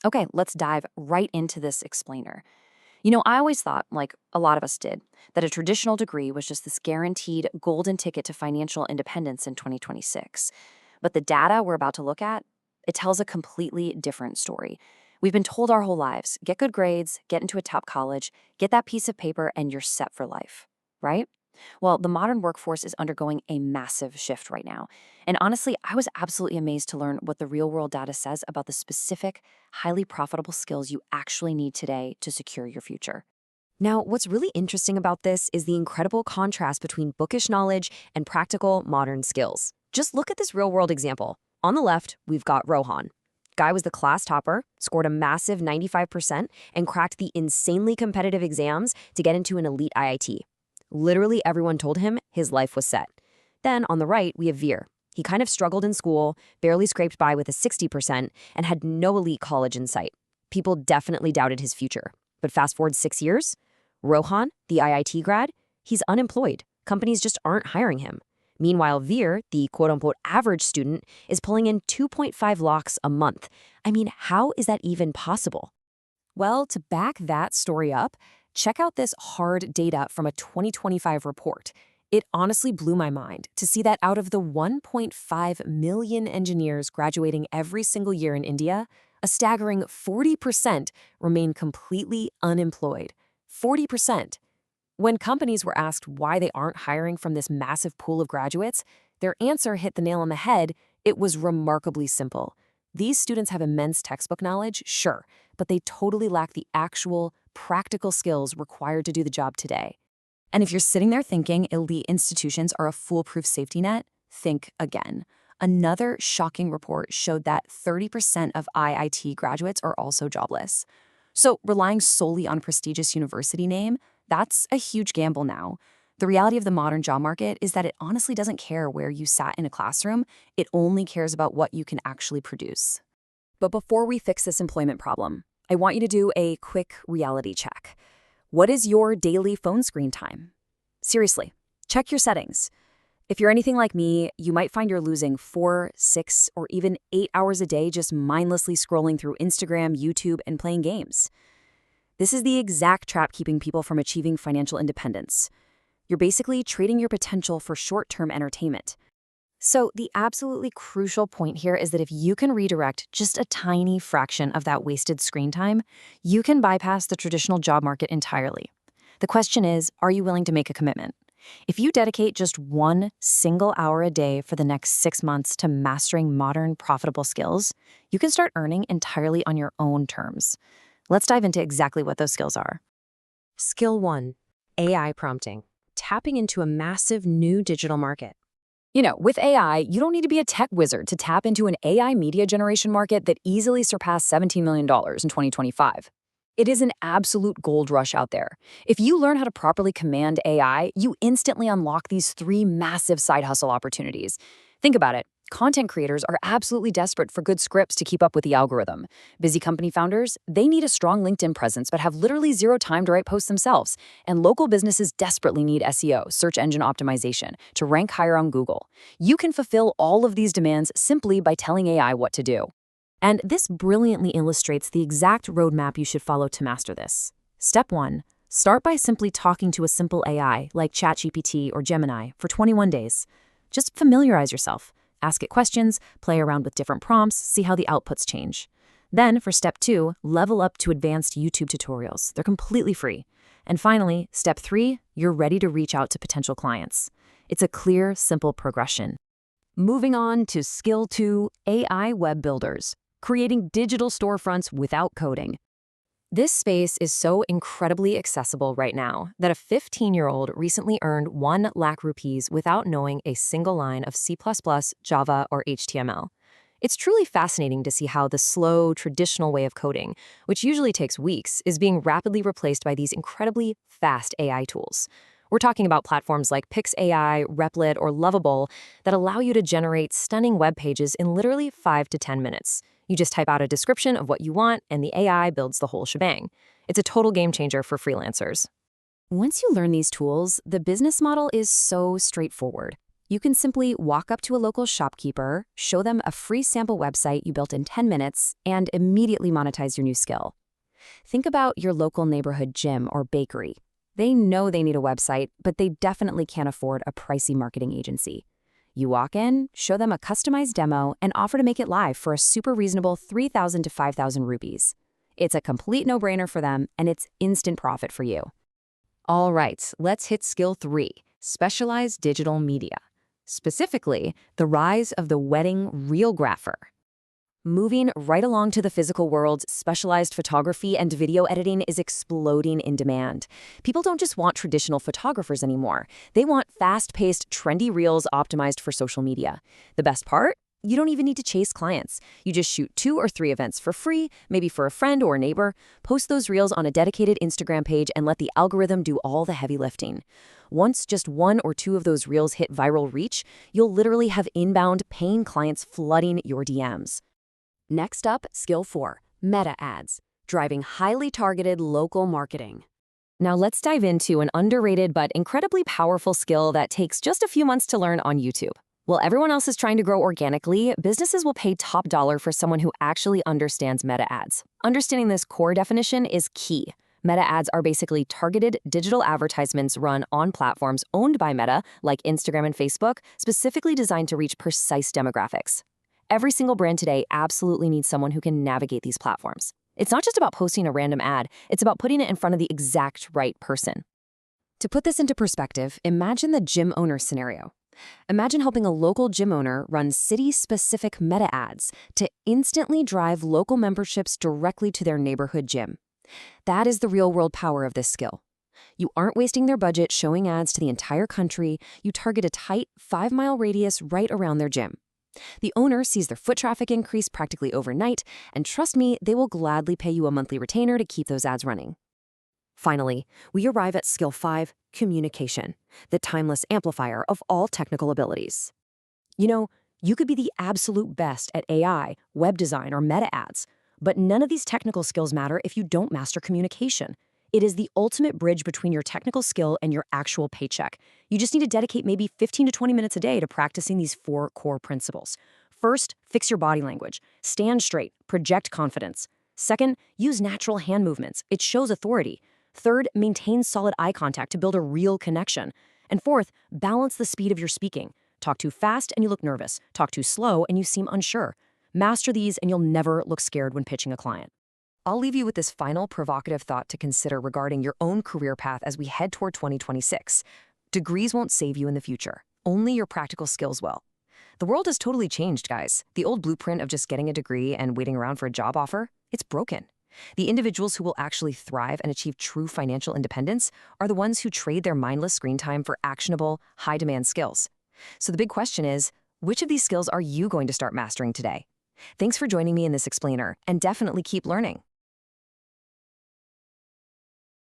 Okay, let's dive right into this explainer. I always thought, like a lot of us did, that a traditional degree was just this guaranteed golden ticket to financial independence in 2026. But the data we're about to look at, it tells a completely different story. We've been told our whole lives, get good grades, get into a top college, get that piece of paper, and you're set for life, right? Well, the modern workforce is undergoing a massive shift right now. And honestly, I was absolutely amazed to learn what the real world data says about the specific, highly profitable skills you actually need today to secure your future. Now, what's really interesting about this is the incredible contrast between bookish knowledge and practical modern skills. Just look at this real-world example. On the left, we've got Rohan. Guy was the class topper, scored a massive 95%, and cracked the insanely competitive exams to get into an elite IIT. Literally everyone told him his life was set. Then on the right, we have Veer. He kind of struggled in school, barely scraped by with a 60%, and had no elite college in sight. People definitely doubted his future. But fast forward 6 years, Rohan, the IIT grad, he's unemployed. Companies just aren't hiring him. Meanwhile, Veer, the quote-unquote average student, is pulling in 2.5 lakhs a month. I mean, how is that even possible? Well, to back that story up, check out this hard data from a 2025 report. It honestly blew my mind to see that out of the 1.5 million engineers graduating every single year in India, a staggering 40% remain completely unemployed. 40%. When companies were asked why they aren't hiring from this massive pool of graduates, their answer hit the nail on the head. It was remarkably simple. These students have immense textbook knowledge, sure, but they totally lack the actual, practical skills required to do the job today. And if you're sitting there thinking elite institutions are a foolproof safety net, think again. Another shocking report showed that 30% of IIT graduates are also jobless. So relying solely on a prestigious university name, that's a huge gamble now. The reality of the modern job market is that it honestly doesn't care where you sat in a classroom. It only cares about what you can actually produce. But before we fix this employment problem, I want you to do a quick reality check. What is your daily phone screen time? Seriously, check your settings. If you're anything like me, you might find you're losing 4, 6, or even 8 hours a day just mindlessly scrolling through Instagram, YouTube, and playing games. This is the exact trap keeping people from achieving financial independence. You're basically trading your potential for short-term entertainment. So the absolutely crucial point here is that if you can redirect just a tiny fraction of that wasted screen time, you can bypass the traditional job market entirely. The question is, are you willing to make a commitment? If you dedicate just 1 single hour a day for the next 6 months to mastering modern, profitable skills, you can start earning entirely on your own terms. Let's dive into exactly what those skills are. Skill 1, AI prompting. Tapping into a massive new digital market. With AI, you don't need to be a tech wizard to tap into an AI media generation market that easily surpassed $17 million in 2025. It is an absolute gold rush out there. If you learn how to properly command AI, you instantly unlock these 3 massive side hustle opportunities. Think about it. Content creators are absolutely desperate for good scripts to keep up with the algorithm. Busy company founders, they need a strong LinkedIn presence but have literally zero time to write posts themselves. And local businesses desperately need SEO, search engine optimization, to rank higher on Google. You can fulfill all of these demands simply by telling AI what to do. And this brilliantly illustrates the exact roadmap you should follow to master this. Step 1. Start by simply talking to a simple AI like ChatGPT or Gemini for 21 days. Just familiarize yourself. Ask it questions, play around with different prompts, see how the outputs change. Then, for step 2, level up to advanced YouTube tutorials. They're completely free. And finally, step 3, you're ready to reach out to potential clients. It's a clear, simple progression. Moving on to skill 2, AI web builders, creating digital storefronts without coding. This space is so incredibly accessible right now that a 15-year-old recently earned 1 lakh rupees without knowing a single line of C++, Java, or HTML. It's truly fascinating to see how the slow, traditional way of coding, which usually takes weeks, is being rapidly replaced by these incredibly fast AI tools. We're talking about platforms like PixAI, Replit, or Lovable that allow you to generate stunning web pages in literally 5 to 10 minutes. You just type out a description of what you want, and the AI builds the whole shebang. It's a total game changer for freelancers. Once you learn these tools, the business model is so straightforward. You can simply walk up to a local shopkeeper, show them a free sample website you built in 10 minutes, and immediately monetize your new skill. Think about your local neighborhood gym or bakery. They know they need a website, but they definitely can't afford a pricey marketing agency. You walk in, show them a customized demo, and offer to make it live for a super reasonable 3,000 to 5,000 rupees. It's a complete no-brainer for them, and it's instant profit for you. All right, let's hit skill 3, specialized digital media. Specifically, the rise of the wedding reelgrapher. Moving right along to the physical world, specialized photography and video editing is exploding in demand. People don't just want traditional photographers anymore. They want fast-paced, trendy reels optimized for social media. The best part? You don't even need to chase clients. You just shoot 2 or 3 events for free, maybe for a friend or a neighbor, post those reels on a dedicated Instagram page, and let the algorithm do all the heavy lifting. Once just 1 or 2 of those reels hit viral reach, you'll literally have inbound paying clients flooding your DMs. Next up, skill 4, meta ads, driving highly targeted local marketing. Now let's dive into an underrated but incredibly powerful skill that takes just a few months to learn on YouTube. While everyone else is trying to grow organically, businesses will pay top dollar for someone who actually understands meta ads. Understanding this core definition is key. Meta ads are basically targeted digital advertisements run on platforms owned by Meta, like Instagram and Facebook, specifically designed to reach precise demographics. Every single brand today absolutely needs someone who can navigate these platforms. It's not just about posting a random ad, it's about putting it in front of the exact right person. To put this into perspective, imagine the gym owner scenario. Imagine helping a local gym owner run city-specific meta ads to instantly drive local memberships directly to their neighborhood gym. That is the real-world power of this skill. You aren't wasting their budget showing ads to the entire country. You target a tight 5-mile radius right around their gym. The owner sees their foot traffic increase practically overnight, and trust me, they will gladly pay you a monthly retainer to keep those ads running. Finally, we arrive at skill 5, communication, the timeless amplifier of all technical abilities. You know, you could be the absolute best at AI, web design, or meta ads, but none of these technical skills matter if you don't master communication. It is the ultimate bridge between your technical skill and your actual paycheck. You just need to dedicate maybe 15 to 20 minutes a day to practicing these 4 core principles. First, fix your body language. Stand straight, project confidence. Second, use natural hand movements. It shows authority. Third, maintain solid eye contact to build a real connection. And fourth, balance the speed of your speaking. Talk too fast and you look nervous. Talk too slow and you seem unsure. Master these and you'll never look scared when pitching a client. I'll leave you with this final provocative thought to consider regarding your own career path as we head toward 2026. Degrees won't save you in the future. Only your practical skills will. The world has totally changed, guys. The old blueprint of just getting a degree and waiting around for a job offer, it's broken. The individuals who will actually thrive and achieve true financial independence are the ones who trade their mindless screen time for actionable, high-demand skills. So the big question is, which of these skills are you going to start mastering today? Thanks for joining me in this explainer, and definitely keep learning.